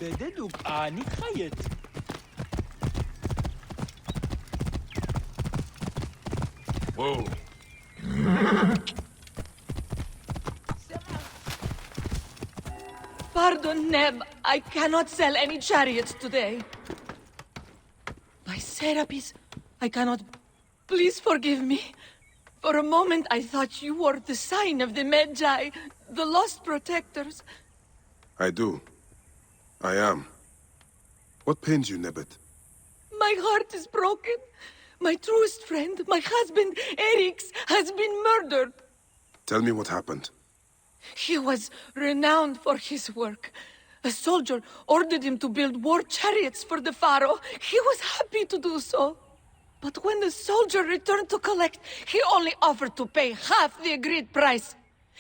بددك آني خيط. Whoa. Pardon, Neb. I cannot sell any chariots today. My Serapis, I cannot... Please forgive me. For a moment, I thought you were the sign of the Magi, the lost protectors. I do. I am. What pains you, Nebbet? My heart is broken. My truest friend, my husband, Erix, has been murdered. Tell me what happened. He was renowned for his work. A soldier ordered him to build war chariots for the Pharaoh. He was happy to do so. But when the soldier returned to collect, he only offered to pay half the agreed price.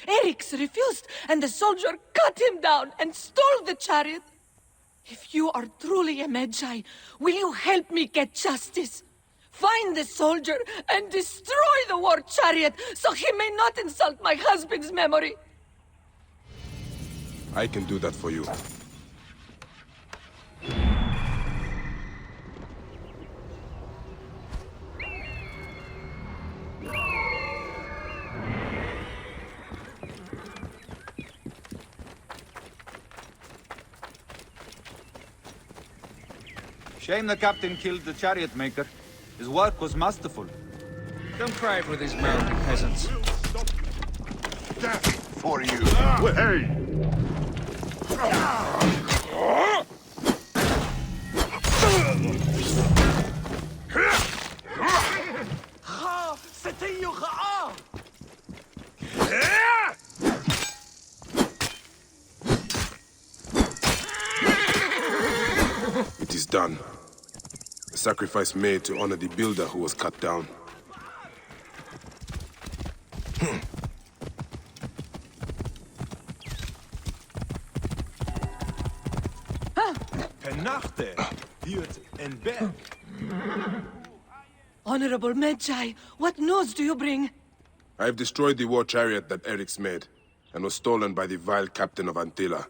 Erix refused, and the soldier cut him down and stole the chariot. If you are truly a Magi, will you help me get justice? Find the soldier and destroy the war chariot so he may not insult my husband's memory. I can do that for you. Shame the captain killed the chariot maker. His work was masterful. Don't cry for these mountain peasants. Death for you. Hey! It is done. A sacrifice made to honor the builder who was cut down. Nachte, Wirt and Berg. Honorable Magi, what news do you bring? I have destroyed the war chariot that Erix made, and was stolen by the vile captain of Antilla.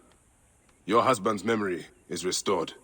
Your husband's memory is restored.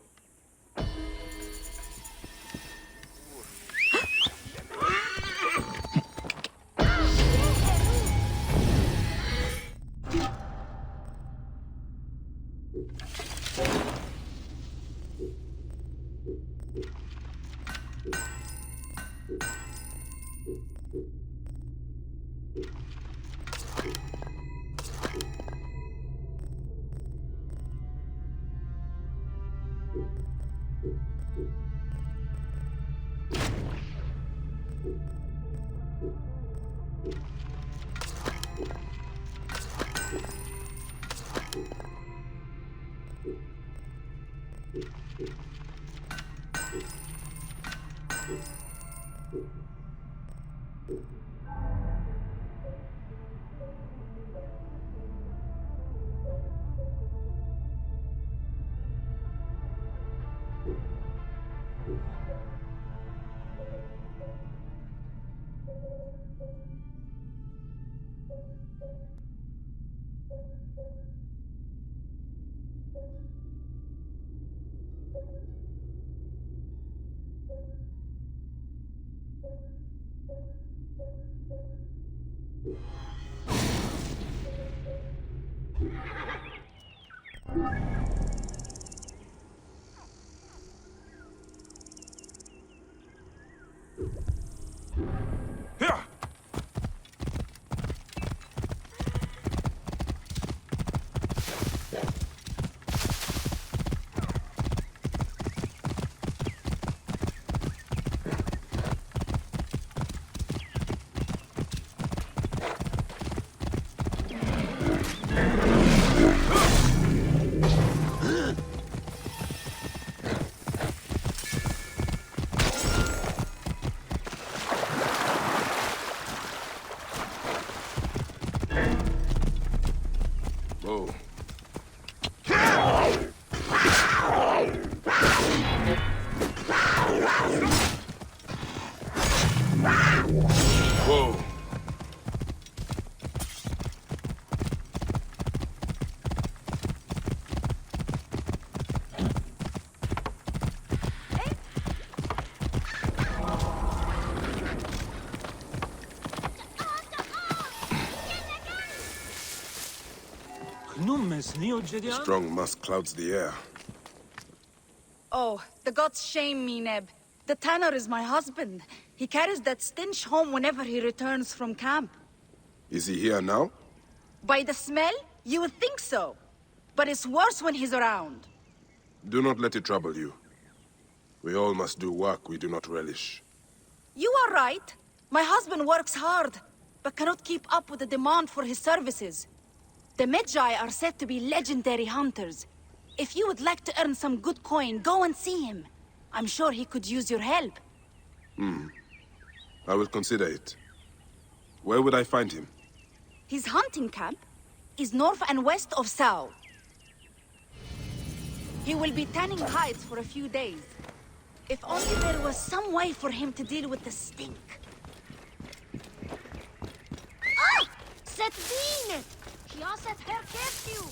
Strong musk clouds the air. Oh, the gods shame me, Neb. The tanner is my husband. He carries that stench home whenever he returns from camp. Is he here now? By the smell, you would think so. But it's worse when he's around. Do not let it trouble you. We all must do work we do not relish. You are right. My husband works hard, but cannot keep up with the demand for his services. The Medjay are said to be legendary hunters. If you would like to earn some good coin, go and see him. I'm sure he could use your help. I will consider it. Where would I find him? His hunting camp is north and west of Sao. He will be tanning hides for a few days. If only there was some way for him to deal with the stink. Ah! Set din! Kiaset her curfew!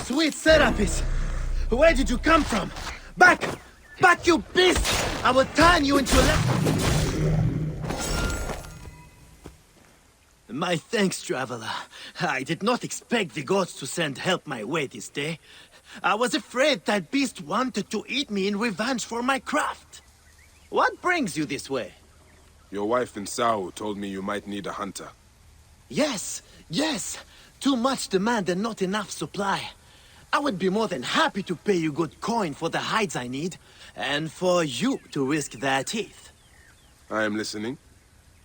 Sweet Serapis! Where did you come from? Back! Back, you beast! I will turn you into My thanks, traveler. I did not expect the gods to send help my way this day. I was afraid that beast wanted to eat me in revenge for my craft. What brings you this way? Your wife in Sao told me you might need a hunter. Yes, yes. Too much demand and not enough supply. I would be more than happy to pay you good coin for the hides I need, and for you to risk their teeth. I am listening.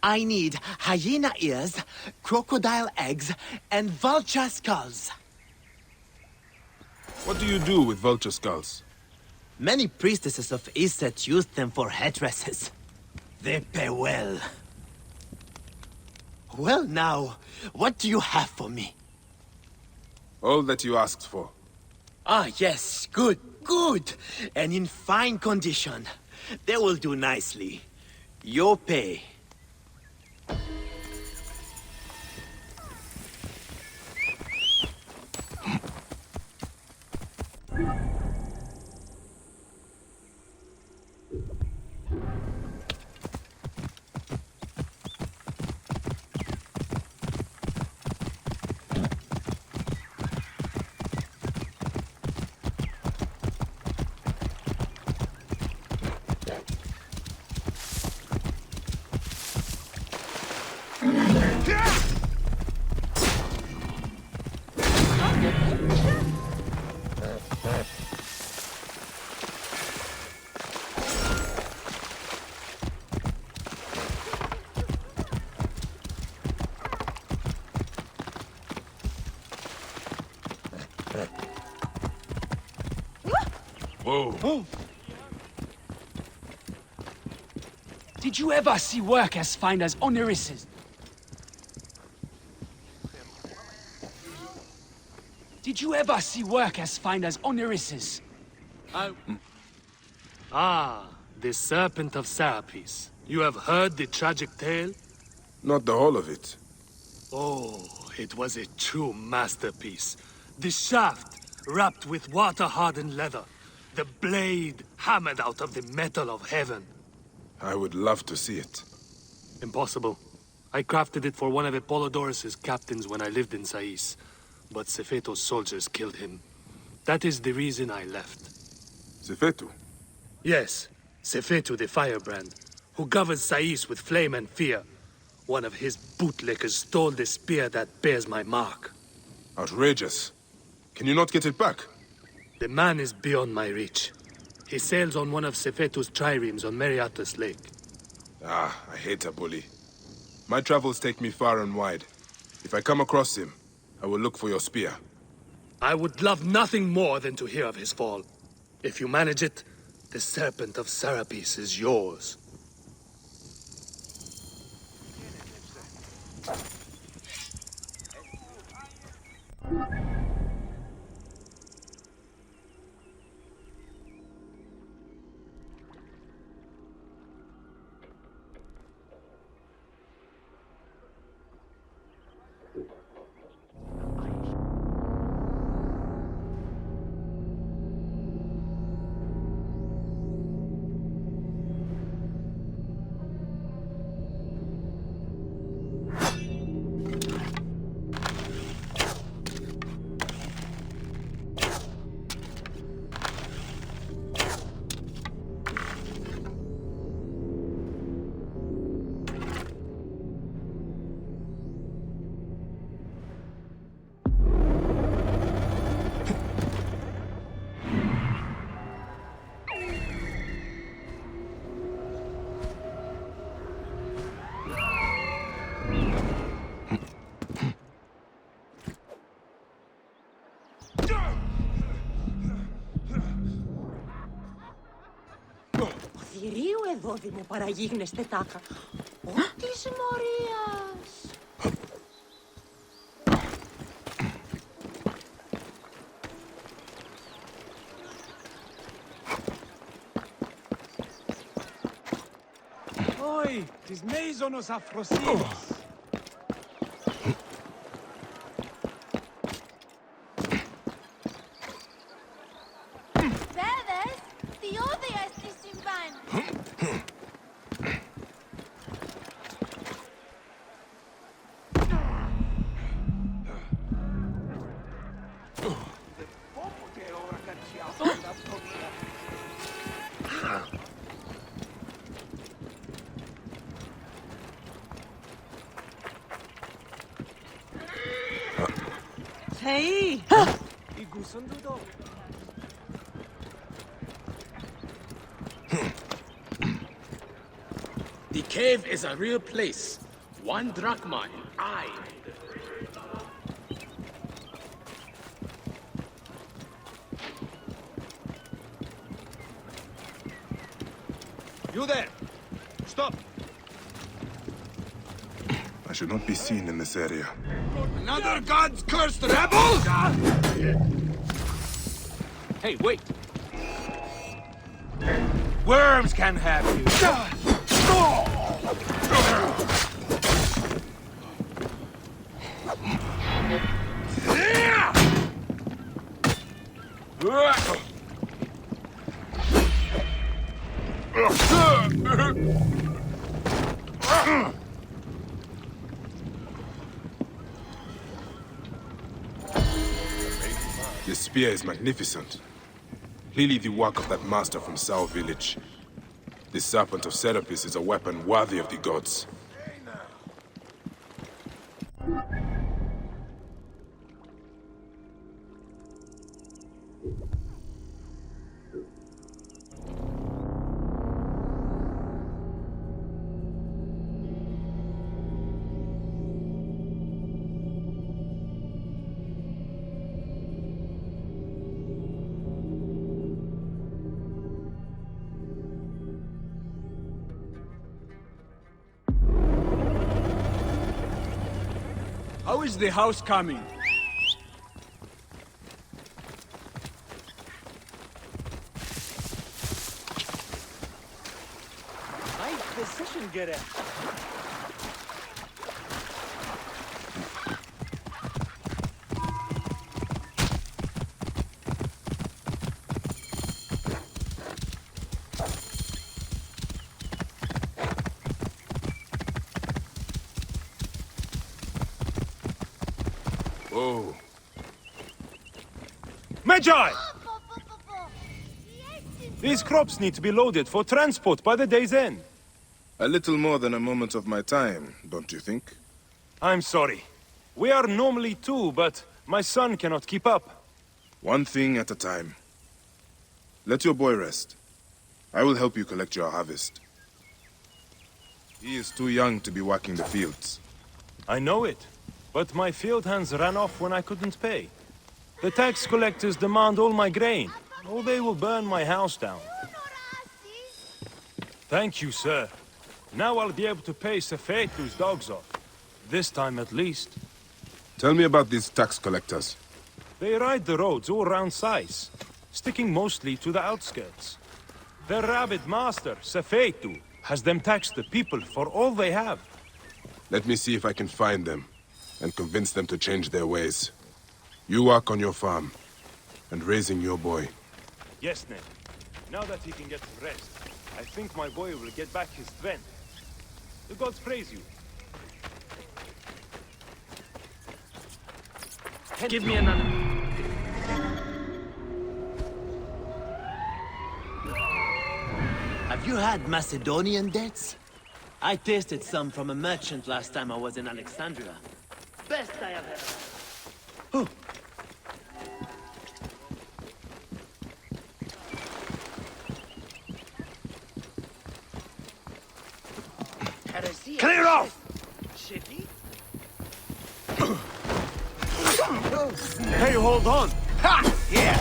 I need hyena ears, crocodile eggs, and vulture skulls. What do you do with vulture skulls? Many priestesses of Iset used them for headdresses. They pay well. Well now, what do you have for me? All that you asked for. Ah, yes, good, good. And in fine condition. They will do nicely. Your pay. Whoa. Did you ever see work as fine as Oniris's? Did you ever see work as fine as Oniris's? Ah, the Serpent of Serapis. You have heard the tragic tale? Not the whole of it. Oh, it was a true masterpiece. The shaft wrapped with water-hardened leather. The blade hammered out of the metal of heaven. I would love to see it. Impossible. I crafted it for one of Apollodorus' captains when I lived in Sais. But Sefeto's soldiers killed him. That is the reason I left. Sefetu? Yes, Sefetu the Firebrand, who governs Sais with flame and fear. One of his bootlickers stole the spear that bears my mark. Outrageous. Can you not get it back? The man is beyond my reach. He sails on one of Sefetu's triremes on Meriatus Lake. Ah, I hate a bully. My travels take me far and wide. If I come across him, I will look for your spear. I would love nothing more than to hear of his fall. If you manage it, The Serpent of Serapis is yours. Θηρίου εδόδημο παραγίγνεστε τάχα. Ω της Μωρίας. Oi, tis Maisonos Afrosinos. Βέβες, διόδια στη συμβάν. Θεοί! The cave is a real place. 1 drachma in eye. You there! Stop! I should not be seen in this area. Another God's cursed rebel? Hey, wait! Worms can have you! This spear is magnificent. Clearly the work of that master from Sao village. This Serpent of Serapis is a weapon worthy of the gods. How is the house coming? Nice decision, Gere. Oh, Magi! These crops need to be loaded for transport by the day's end. a little more than a moment of my time, don't you think? I'm sorry. We are normally 2, but my son cannot keep up. One thing at a time. Let your boy rest. I will help you collect your harvest. He is too young to be working the fields. I know it, but my field hands ran off when I couldn't pay. The tax collectors demand all my grain, or they will burn my house down. Thank you, sir. Now I'll be able to pay Sefetu's dogs off. This time at least. Tell me about these tax collectors. They ride the roads all around Sais, sticking mostly to the outskirts. Their rabid master, Sefetu, has them tax the people for all they have. Let me see if I can find them, and convince them to change their ways. You work on your farm, and raising your boy. Yes, Ned. Now that he can get rest, I think my boy will get back his strength. The gods praise you. Give me another. Have you had Macedonian dates? I tasted some from a merchant last time I was in Alexandria. Best I have ever. Clear off! Hey, hold on! Ha! Yeah!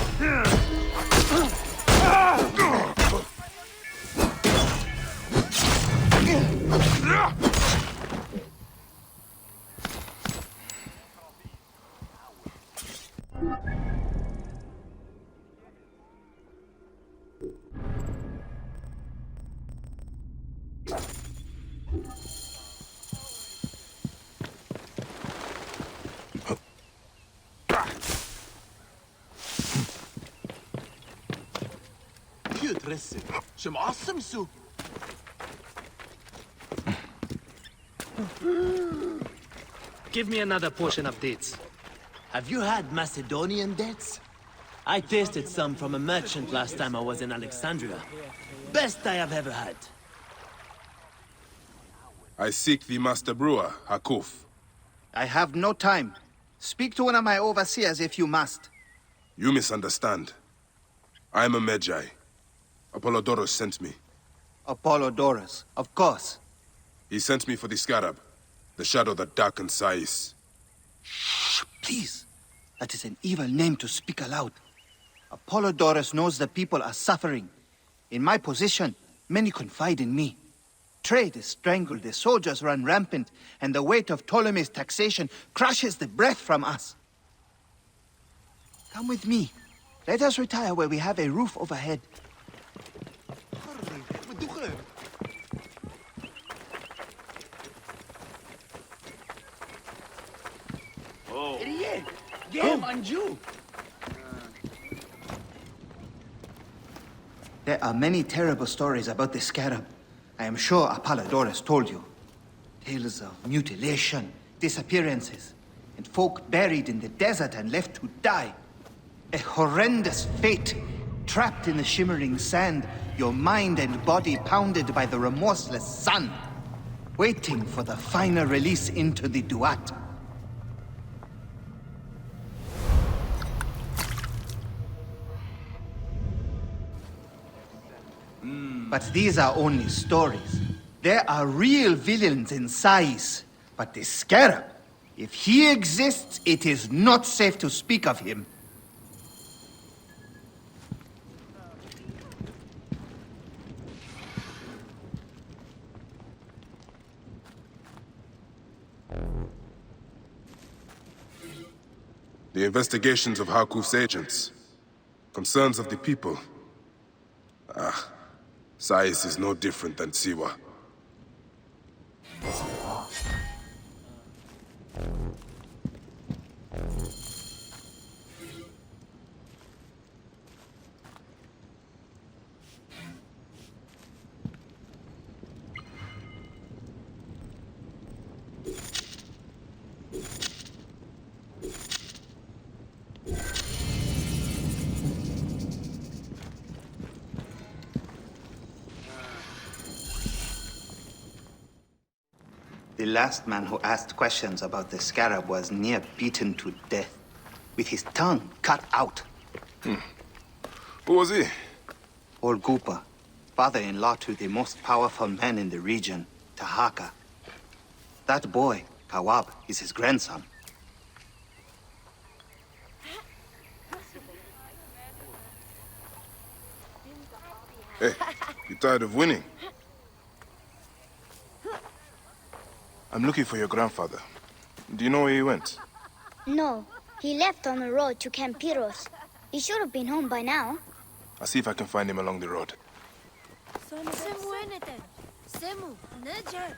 Some awesome soup. Give me another portion of dates. Have you had Macedonian dates? I tasted some from a merchant last time I was in Alexandria. Best I have ever had. I seek the master brewer, Hakuf. I have no time. Speak to one of my overseers if you must. You misunderstand. I am a Magi. Apollodorus sent me. Apollodorus, of course. He sent me for the Scarab, the shadow that darkens Sais. Shh, please. That is an evil name to speak aloud. Apollodorus knows the people are suffering. In my position, many confide in me. Trade is strangled, the soldiers run rampant, and the weight of Ptolemy's taxation crushes the breath from us. Come with me. Let us retire where we have a roof overhead. There are many terrible stories about the Scarab. I am sure Apollodorus told you. Tales of mutilation, disappearances, and folk buried in the desert and left to die. A horrendous fate, trapped in the shimmering sand, your mind and body pounded by the remorseless sun, waiting for the final release into the Duat. But these are only stories. There are real villains in Sais. But the Scarab, if he exists, it is not safe to speak of him. The investigations of Hakuf's agents. Concerns of the people. Sais is no different than Siwa. The last man who asked questions about the Scarab was near beaten to death, with his tongue cut out. Who was he? Orgupa, father-in-law to the most powerful man in the region, Tahaka. That boy, Kawab, is his grandson. Hey, you tired of winning? I'm looking for your grandfather. Do you know where he went? No, he left on the road to Camp Piros. He should have been home by now. I'll see if I can find him along the road. Semu, Najer.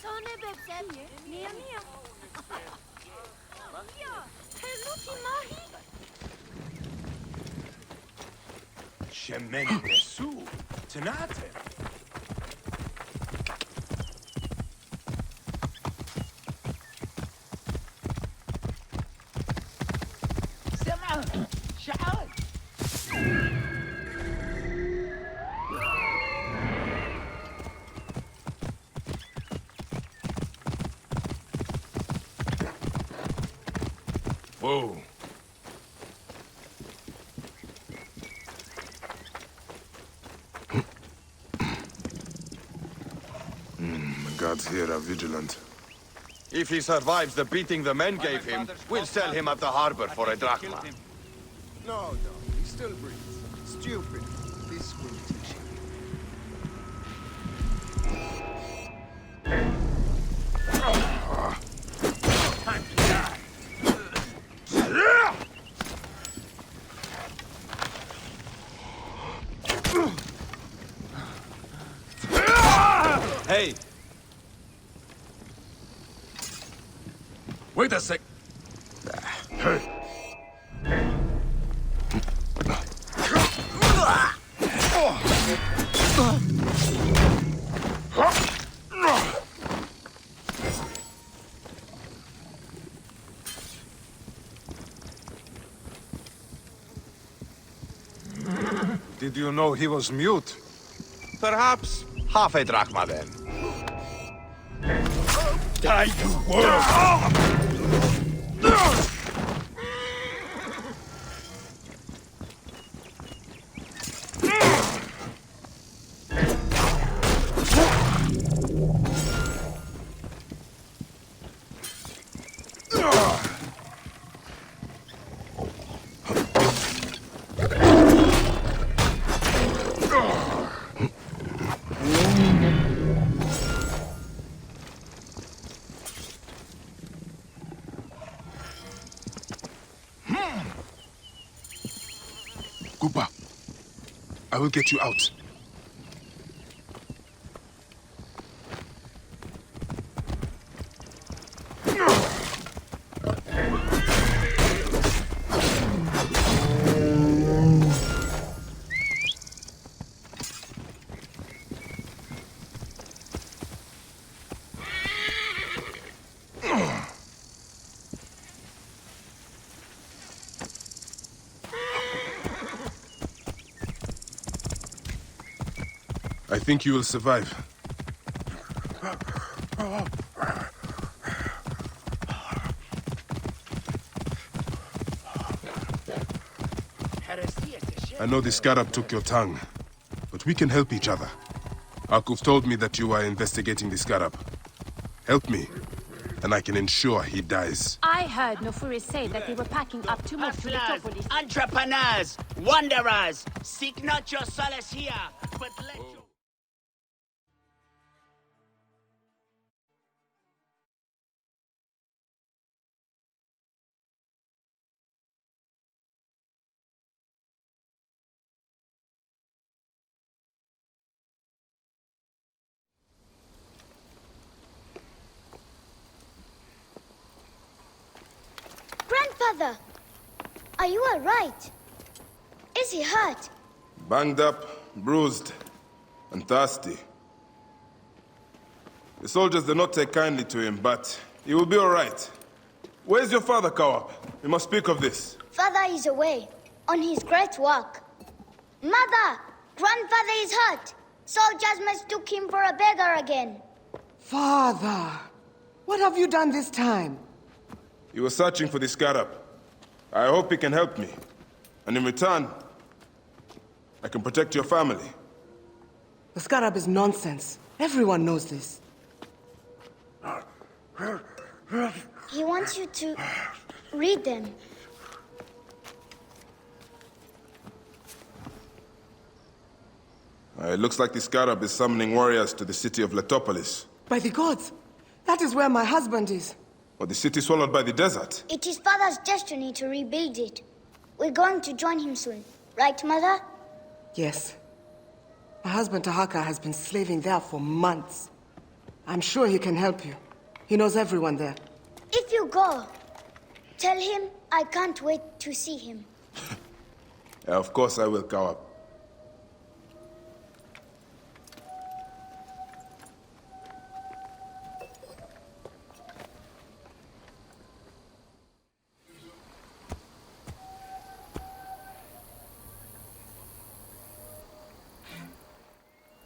Sone bebsem, Mia Mia. Hello, Mahi. Shemen Nesu, Tenate. Whoa. The guards here are vigilant. If he survives the beating the men gave him, we'll sell him at the harbor for a drachma. No, he still breathes. Stupid. This will teach him. Time to die. Hey! Wait a sec. Hey. Did you know he was mute? Perhaps half a drachma then. Die, you worm! Kupa, I will get you out. I think you will survive. I know the Scarab took your tongue, but we can help each other. Akuf told me that you are investigating the Scarab. Help me, and I can ensure he dies. I heard Nofuri say that they were packing up too much to Metropolis. Entrepreneurs, wanderers, seek not your solace here, but let your... Grandfather, are you all right? Is he hurt? Banged up, bruised, and thirsty. The soldiers did not take kindly to him, but he will be all right. Where's your father, Kawab? We must speak of this. Father is away, on his great work. Mother, grandfather is hurt. Soldiers mistook him for a beggar again. Father, what have you done this time? He was searching for the Scarab. I hope he can help me. And in return, I can protect your family. The Scarab is nonsense. Everyone knows this. He wants you to read them. It looks like the Scarab is summoning warriors to the city of Letopolis. By the gods! That is where my husband is. Or the city swallowed by the desert. It is Father's destiny to rebuild it. We're going to join him soon. Right, Mother? Yes. My husband Tahaka has been slaving there for months. I'm sure he can help you. He knows everyone there. If you go, tell him I can't wait to see him. Of course I will, Kawab.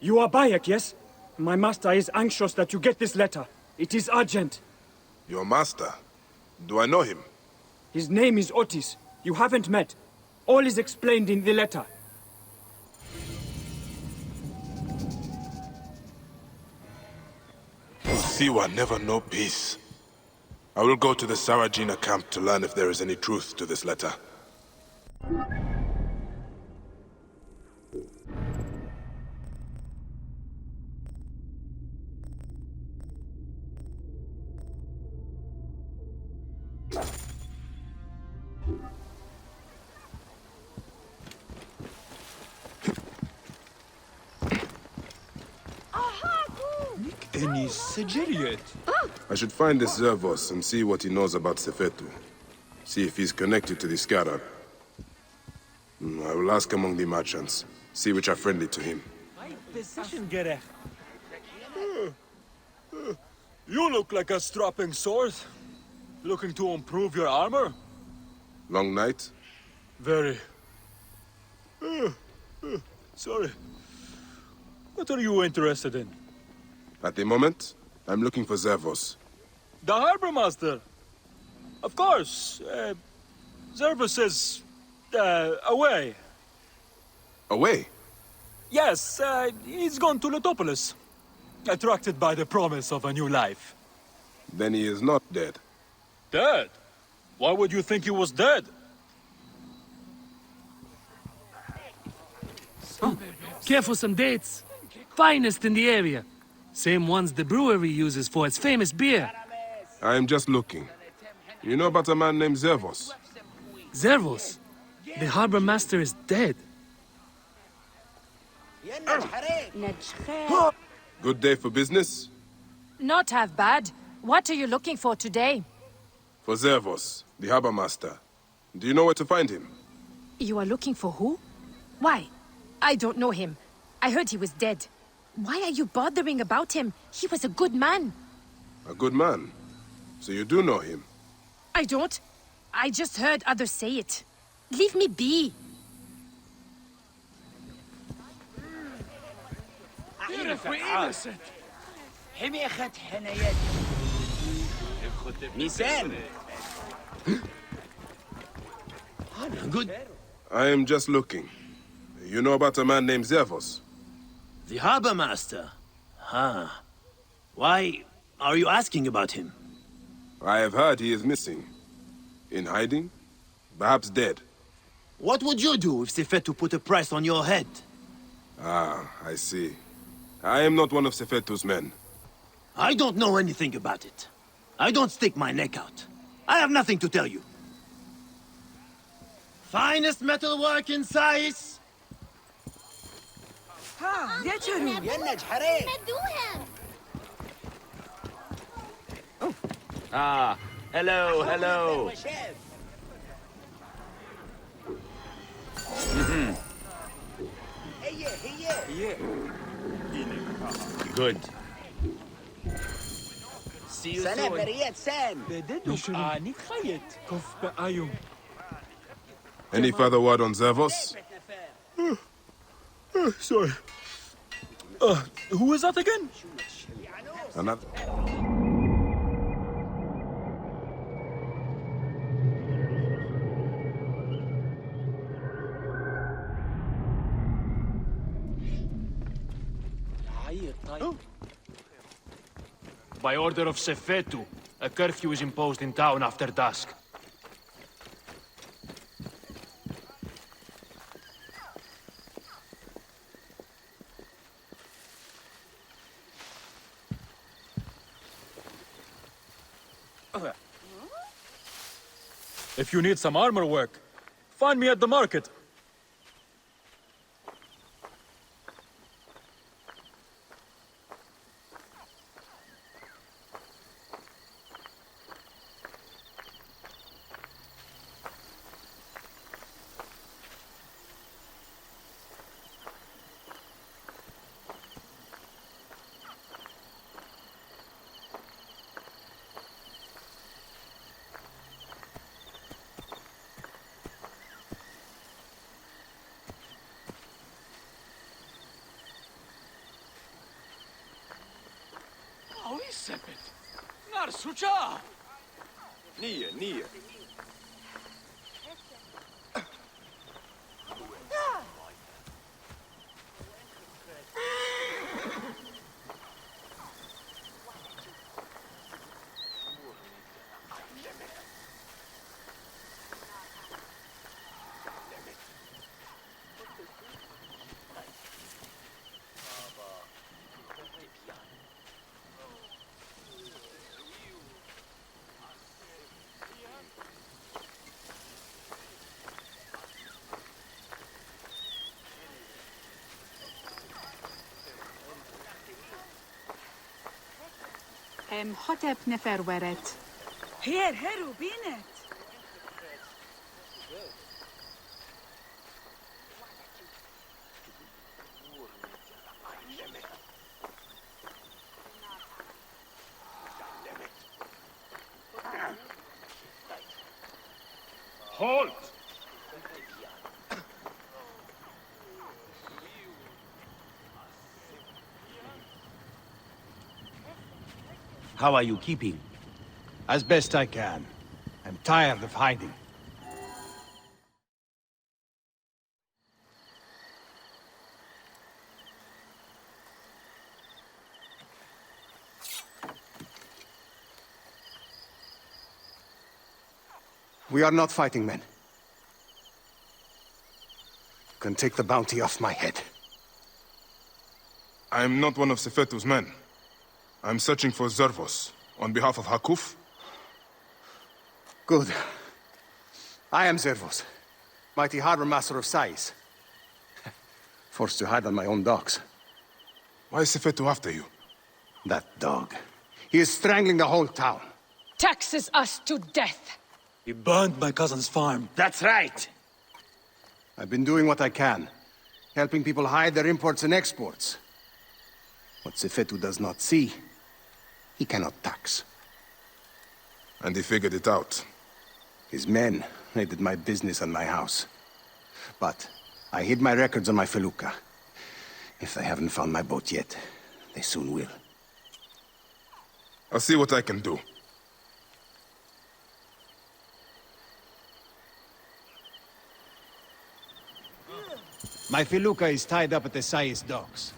You are Bayek, yes? My master is anxious that you get this letter. It is urgent. Your master? Do I know him? His name is Otis. You haven't met. All is explained in the letter. Siwa never know peace. I will go to the Sarajina camp to learn if there is any truth to this letter. I should find this Zervos and see what he knows about Sefetu. See if he's connected to the Scarab. I will ask among the merchants, see which are friendly to him. You look like a strapping sword. Looking to improve your armor? Long night? Very. Sorry. What are you interested in? At the moment, I'm looking for Zervos. The harbor master. Of course. Zervos is away. Away? Yes, he's gone to Letopolis. Attracted by the promise of a new life. Then he is not dead. Dead? Why would you think he was dead? Care for some dates? Finest in the area. Same ones the brewery uses for its famous beer. I am just looking. You know about a man named Zervos? Zervos? The harbor master is dead. Good day for business? Not half bad. What are you looking for today? For Zervos, the harbor master. Do you know where to find him? You are looking for who? Why? I don't know him. I heard he was dead. Why are you bothering about him? He was a good man. A good man? So you do know him? I don't. I just heard others say it. Leave me be. We're innocent. Good. I am just looking. You know about a man named Zervos? The harbor master? Huh. Why are you asking about him? I have heard he is missing. In hiding? Perhaps dead. What would you do if Sefetu put a price on your head? Ah, I see. I am not one of Sefetu's men. I don't know anything about it. I don't stick my neck out. I have nothing to tell you. Finest metalwork in Sais. Ah, hello, hello. Good. See you soon. Any further word on Zervos? Sorry. Who was that again? Another. By order of Sefetu, a curfew is imposed in town after dusk. If you need some armor work, find me at the market. Nije. Hotep nefer weret. Here, Heru, binet. Halt! How are you keeping? As best I can. I'm tired of hiding. We are not fighting men. You can take the bounty off my head. I am not one of Sefetu's men. I'm searching for Zervos, on behalf of Hakuf. Good. I am Zervos, mighty harbor master of Sais. Forced to hide on my own docks. Why is Sefetu after you? That dog. He is strangling the whole town. Taxes us to death. He burned my cousin's farm. That's right! I've been doing what I can, helping people hide their imports and exports. What Sefetu does not see, he cannot tax. And he figured it out. His men raided my business and my house. But I hid my records on my felucca. If they haven't found my boat yet, they soon will. I'll see what I can do. My felucca is tied up at the Sais docks.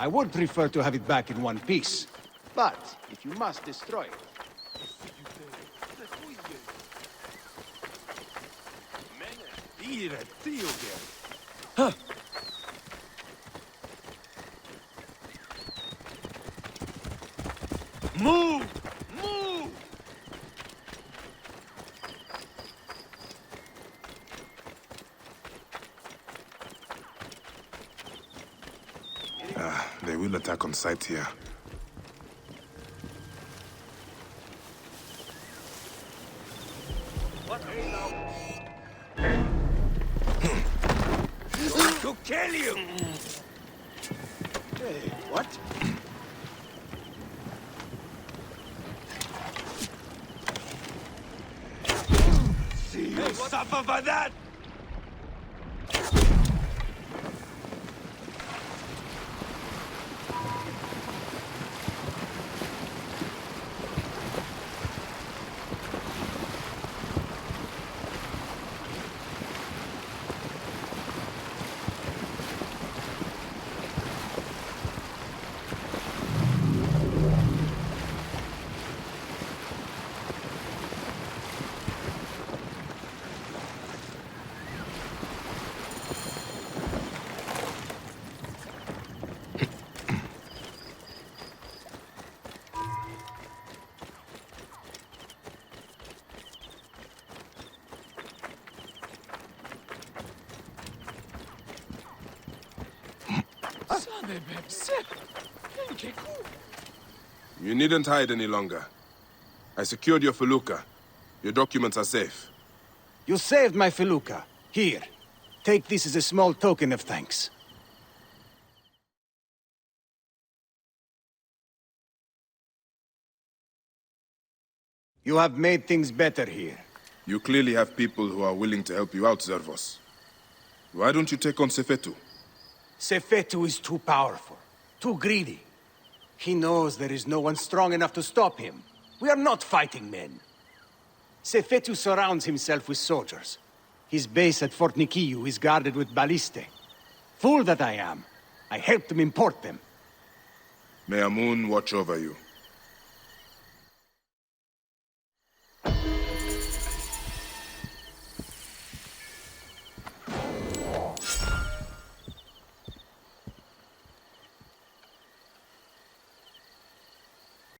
I would prefer to have it back in one piece. But if you must destroy it... Huh. Move! Move! They will attack on sight here. To kill you! Hey, what? See you suffer for that! You needn't hide any longer. I secured your felucca. Your documents are safe. You saved my felucca. Here, take this as a small token of thanks. You have made things better here. You clearly have people who are willing to help you out, Zervos. Why don't you take on Sefetu? Sefetu is too powerful, too greedy. He knows there is no one strong enough to stop him. We are not fighting men. Sefetu surrounds himself with soldiers. His base at Fort Nikiu is guarded with ballistae. Fool that I am. I helped him import them. May Amun watch over you.